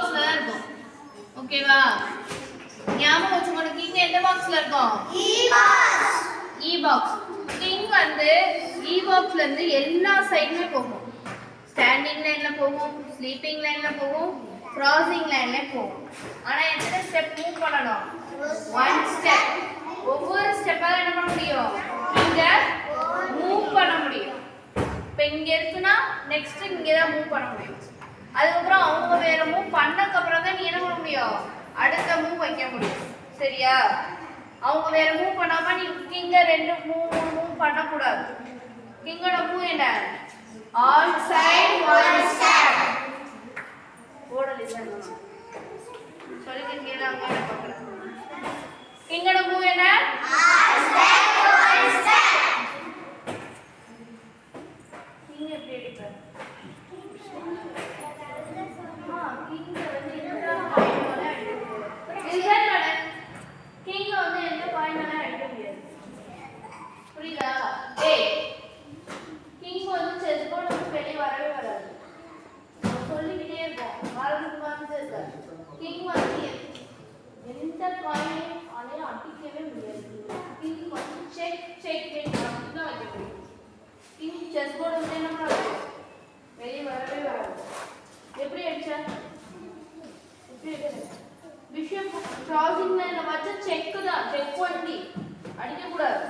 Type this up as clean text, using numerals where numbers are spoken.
பாக்ஸ்ல தான் இருக்கும். ஓகேவா? ஞாபகம் வச்சுக்கணும். கிங் எந்த பாக்ஸ்ல இருக்கும்? இ பாக்ஸ். கிங் வந்து இ பாக்ஸ்ல இருந்து எல்லா சைடுமே போகும். ஸ்டாண்டிங் லைன்ல போகும், ஸ்லீப்பிங் லைன்ல போகும், கிராசிங் லைன்ல போகும். ஆனா எத்தனை ஸ்டெப் மூவ் பண்ணணும்? 1 ஸ்டெப். ஒவ்வொரு ஸ்டெப்பா என்ன பண்ண முடியும்? இங்க மூவ் பண்ண முடியும். இப்போ இங்க இருக்குன்னா நெக்ஸ்ட் இங்க தான் மூவ் பண்ண முடியும். அதுக்கப்புறம் அவங்க வேற மூவ் பண்ணதுக்கு அப்புறம் தான் நீ என்ன பண்ண முடியும்? அடுத்த மூவ் வைக்க முடியும். சரியா? அவங்க வேற மூவ் பண்ணாம நீ கிங்க 2 மூவ் பண்ணக்கூடாது. கிங்கோட மூவ் என்ன? All side 1 step. ஓட லிசன் சொல்லி கேளாங்க பார்க்கலாம். கிங்கோட மூவ் என்ன? All side 1 step. கிங் எப்படி அடிப்பார்? கிங் வந்து இந்த பாயிண்ட் மேல அடிக்கும். லிசன் பண்ணு. கிங் வந்து எந்த பாயிண்ட் மேல அடிக்க முடியாது. புரியுதா? ஏய் கிங் வந்து செஸ் போர்டு விட்டு வெளியே வரவே வராது. சொல்லிக்கிட்டே இருப்போம். மறந்து இருக்காது. கிங் வந்து எந்த காயினையும் அதையும் அடிக்கவே முடியாது. கிங் வந்து செக் மட்டும்தான் வைக்க முடியும். கிங் செஸ் போர்டு வந்து என்ன பண்ணாது? வெளியே வரவே வராது. எப்படி அடிச்சா? பிஷப் கிராசிங் லைன்ல வச்ச செக் தான். செக் பண்ணி அடிக்க கூடாது.